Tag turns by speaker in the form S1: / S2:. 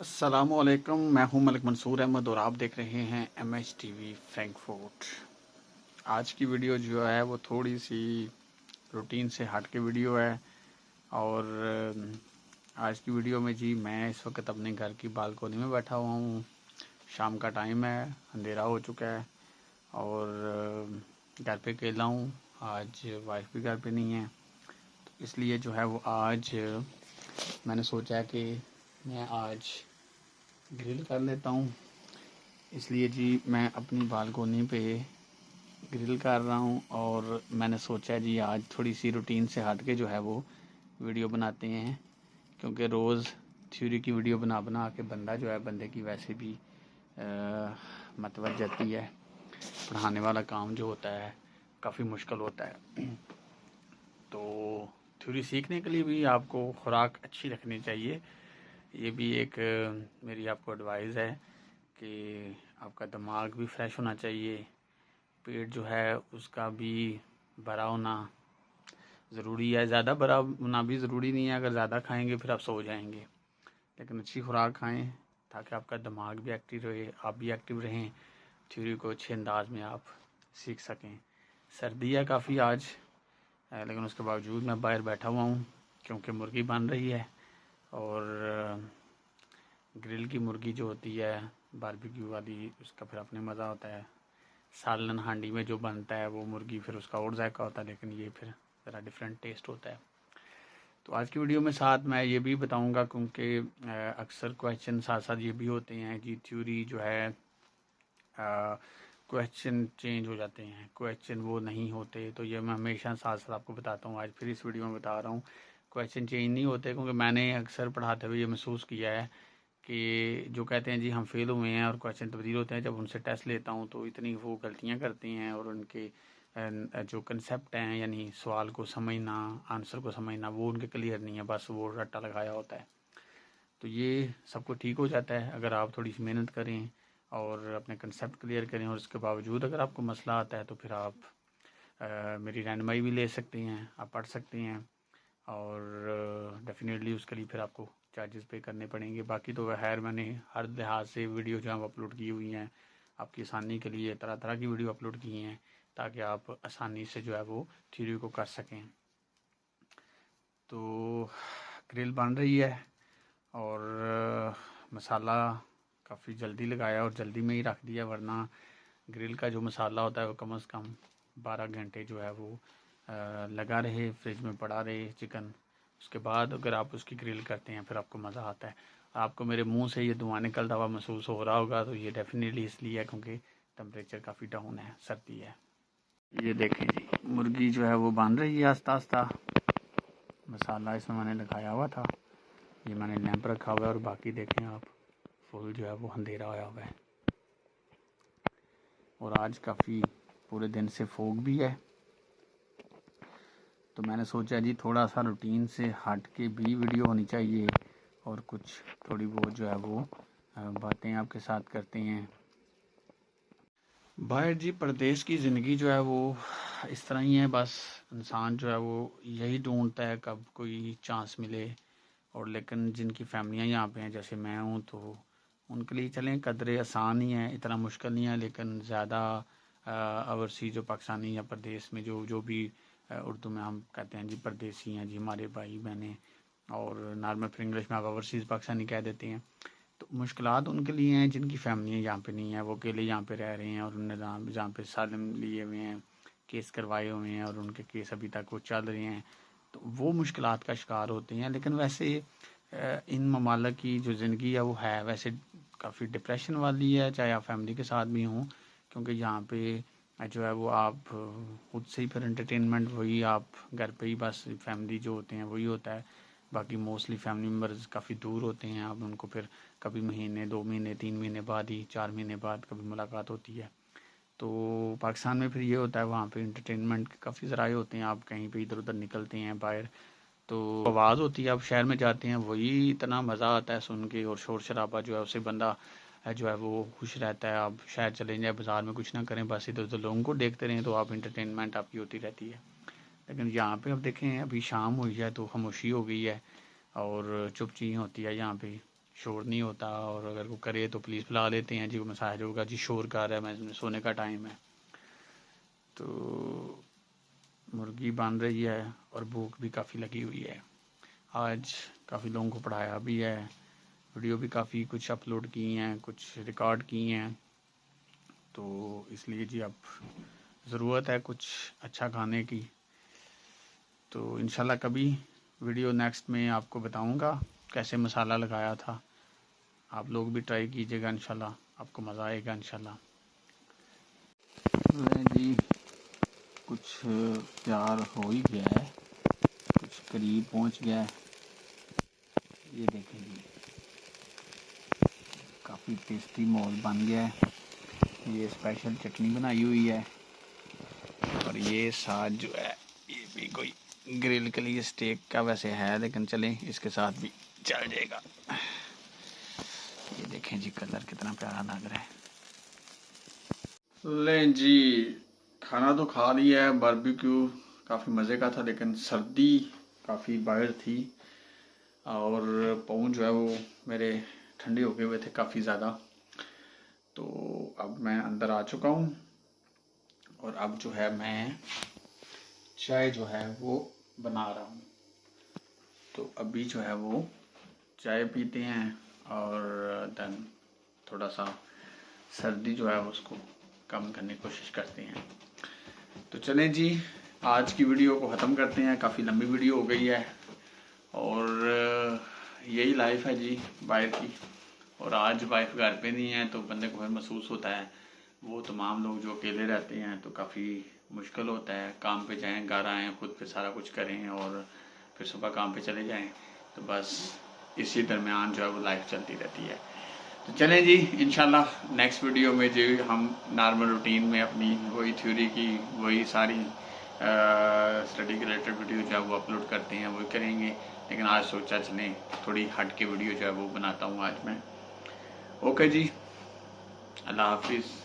S1: अस्सलामुअलैकुम, मैं हूं मलिक मंसूर अहमद और आप देख रहे हैं MH TV फ्रैंकफर्ट। आज की वीडियो जो है वो थोड़ी सी रूटीन से हट के वीडियो है। और आज की वीडियो में जी मैं इस वक्त अपने घर की बालकोनी में बैठा हुआ हूँ। शाम का टाइम है, अंधेरा हो चुका है और घर पे अकेला हूँ। आज वाइफ भी घर पे नहीं है, तो इसलिए जो है वो आज मैंने सोचा कि मैं आज ग्रिल कर लेता हूँ। इसलिए जी मैं अपनी बालकोनी पे ग्रिल कर रहा हूँ और मैंने सोचा जी आज थोड़ी सी रूटीन से हट के जो है वो वीडियो बनाते हैं, क्योंकि रोज़ थ्योरी की वीडियो बना बना के बंदे की वैसे भी मतवत जाती है। पढ़ाने वाला काम जो होता है काफ़ी मुश्किल होता है। तो थ्योरी सीखने के लिए भी आपको खुराक अच्छी रखनी चाहिए। ये भी एक मेरी आपको एडवाइस है कि आपका दिमाग भी फ्रेश होना चाहिए, पेट जो है उसका भी भरा होना ज़रूरी है। ज़्यादा भरा होना भी ज़रूरी नहीं है, अगर ज़्यादा खाएंगे फिर आप सो जाएंगे, लेकिन अच्छी खुराक खाएं ताकि आपका दिमाग भी एक्टिव रहे, आप भी एक्टिव रहें, थ्योरी को अच्छे अंदाज में आप सीख सकें। सर्दी है काफ़ी आज, लेकिन उसके बावजूद मैं बाहर बैठा हुआ हूँ क्योंकि मुर्गी बन रही है। और ग्रिल की मुर्गी जो होती है बारबेक्यू वाली, उसका फिर अपने मज़ा होता है। सालन हांडी में जो बनता है वो मुर्गी फिर उसका और जायका होता है, लेकिन ये फिर ज़रा डिफरेंट टेस्ट होता है। तो आज की वीडियो में साथ मैं ये भी बताऊंगा, क्योंकि अक्सर क्वेश्चन साथ साथ ये भी होते हैं कि थ्योरी जो है क्वेश्चन चेंज हो जाते हैं, क्वेश्चन वो नहीं होते। तो ये मैं हमेशा साथ साथ आपको बताता हूँ, आज फिर इस वीडियो में बता रहा हूँ क्वेश्चन चेंज नहीं होते, क्योंकि मैंने अक्सर पढ़ाते हुए ये महसूस किया है कि जो कहते हैं जी हम फेल हुए हैं और क्वेश्चन तब्दील होते हैं, जब उनसे टेस्ट लेता हूँ तो इतनी वो गलतियाँ करते हैं और उनके जो कंसेप्ट हैं, यानी सवाल को समझना, आंसर को समझना, वो उनके क्लियर नहीं है, बस वो रट्टा लगाया होता है। तो ये सबको ठीक हो जाता है अगर आप थोड़ी सी मेहनत करें और अपने कंसेप्ट क्लियर करें। और उसके बावजूद अगर आपको मसला आता है तो फिर आप मेरी रहनुमाई भी ले सकते हैं, आप पढ़ सकते हैं और डेफिनेटली उसके लिए फिर आपको चार्जेस पे करने पड़ेंगे। बाकी तो खैर मैंने हर लिहाज से वीडियो जो है अपलोड की हुई हैं आपकी आसानी के लिए, तरह तरह की वीडियो अपलोड की हैं ताकि आप आसानी से जो है वो थ्योरी को कर सकें। तो ग्रिल बन रही है और मसाला काफ़ी जल्दी लगाया और जल्दी में ही रख दिया, वरना ग्रिल का जो मसाला होता है वो कम से कम 12 घंटे जो है वो लगा रहे, फ्रिज में पड़ा रहे चिकन। उसके बाद अगर आप उसकी ग्रिल करते हैं फिर आपको मज़ा आता है। आपको मेरे मुंह से ये धुआं निकलता हुआ महसूस हो रहा होगा, तो ये डेफिनेटली इसलिए है क्योंकि टेम्परेचर काफ़ी डाउन है, सर्दी है। ये देखें जी, मुर्गी जो है वो बन रही है आस्ता आस्ता। मसाला इसमें मैंने लगाया हुआ था, ये मैंने लैंप रखा हुआ है और बाकी देखें आप फुल जो है वो अंधेरा होया हुआ है। और आज काफ़ी पूरे दिन से फोग भी है, तो मैंने सोचा जी थोड़ा सा रूटीन से हट के भी वीडियो होनी चाहिए और कुछ थोड़ी बहुत जो है वो बातें आपके साथ करते हैं। बाहर जी परदेश की ज़िंदगी जो है वो इस तरह ही है, बस इंसान जो है वो यही ढूंढता है कब कोई चांस मिले। और लेकिन जिनकी फैमिलियाँ यहाँ पे हैं, जैसे मैं हूँ, तो उनके लिए चलें कदरे आसान ही है, इतना मुश्किल नहीं है। लेकिन ज़्यादा ओवरसी जो पाकिस्तानी या प्रदेश में जो जो भी उर्दू में हम कहते हैं जी परदेसी हैं जी हमारे भाई बहनें, और नॉर्मल फिर इंग्लिश में आप ओवरसीज़ पाकिस्तानी कह देते हैं। तो मुश्किलात उनके लिए हैं जिनकी फैमिलियाँ यहाँ पे नहीं है, वो अकेले यहाँ पे रह रहे हैं और उन्होंने जहाँ पे सालम लिए हुए हैं, केस करवाए हुए हैं और उनके केस अभी तक वो चल रहे हैं, तो वो मुश्किलात का शिकार होते हैं। लेकिन वैसे इन ममालिक की जो ज़िंदगी है वो है वैसे काफ़ी डिप्रेशन वाली है, चाहे आप फैमिली के साथ भी हों, क्योंकि यहाँ पे जो है वो आप खुद से ही फिर एंटरटेनमेंट वही आप घर पे ही बस फैमिली जो होते हैं वही होता है। बाकी मोस्टली फैमिली मेम्बर्स काफ़ी दूर होते हैं, आप उनको फिर कभी महीने 2 महीने 3 महीने बाद ही 4 महीने बाद कभी मुलाकात होती है। तो पाकिस्तान में फिर ये होता है वहाँ पे एंटरटेनमेंट के काफ़ी ज़राए होते हैं, आप कहीं पे इधर उधर निकलते हैं बाहर तो आवाज़ होती है, आप शहर में जाते हैं वही इतना मज़ा आता है सुन के, और शोर शराबा जो है उससे बंदा जो है वो खुश रहता है। आप शहर चले जाए बाज़ार में कुछ ना करें, बस इधर उधर लोगों को देखते रहें, तो आप इंटरटेनमेंट आपकी होती रहती है। लेकिन यहाँ पे अब देखें अभी शाम हुई है तो खामोशी हो गई है और चुप ची होती है यहाँ पे, शोर नहीं होता, और अगर वो करे तो पुलिस बुला लेते हैं जी, वो मसाज होगा जी, शोर कर रहा है, मैं सोने का टाइम है। तो मुर्गी बन रही है और भूख भी काफ़ी लगी हुई है। आज काफ़ी लोगों को पढ़ाया भी है, वीडियो भी काफ़ी कुछ अपलोड की हैं, कुछ रिकॉर्ड की हैं। तो इसलिए जी अब ज़रूरत है कुछ अच्छा खाने की। तो इंशाल्लाह कभी वीडियो नेक्स्ट में आपको बताऊंगा कैसे मसाला लगाया था। आप लोग भी ट्राई कीजिएगा, इंशाल्लाह आपको मज़ा आएगा इंशाल्लाह। जी कुछ तैयार हो ही गया है, कुछ करीब पहुंच गया है। ये देखें जी, काफ़ी टेस्टी माहौल बन गया है। ये स्पेशल चटनी बनाई हुई है, और ये साथ जो है ये भी कोई ग्रिल के लिए स्टेक का वैसे है, लेकिन चलें इसके साथ भी चल जाएगा। ये देखें जी, कलर कितना प्यारा लग रहा है। लें जी, खाना तो खा लिया है, बारबेक्यू काफ़ी मज़े का था, लेकिन सर्दी काफ़ी बाहर थी और पाँव जो है वो मेरे ठंडे हो गए हुए थे काफ़ी ज़्यादा। तो अब मैं अंदर आ चुका हूँ, और अब जो है मैं चाय जो है वो बना रहा हूँ। तो अभी जो है वो चाय पीते हैं, और देन थोड़ा सा सर्दी जो है उसको कम करने की कोशिश करते हैं। तो चलें जी, आज की वीडियो को ख़त्म करते हैं, काफ़ी लंबी वीडियो हो गई है, और यही लाइफ है जी बाहर की। और आज वाइफ घर पे नहीं है तो बंदे को फिर महसूस होता है, वो तमाम लोग जो अकेले रहते हैं तो काफ़ी मुश्किल होता है, काम पे जाएं, घर आएँ, खुद पे सारा कुछ करें और फिर सुबह काम पे चले जाएं। तो बस इसी दरमियान जो है वो लाइफ चलती रहती है। तो चलें जी, इंशाल्लाह नेक्स्ट वीडियो में जो हम नॉर्मल रूटीन में अपनी वही थ्योरी की वही सारी स्टडी के रिलेटेड वीडियो जो है वो अपलोड करते हैं वही करेंगे। लेकिन आज सोचा चलें थोड़ी हट के वीडियो जो है वो बनाता हूँ आज मैं। ओके जी, अल्लाह हाफिज़।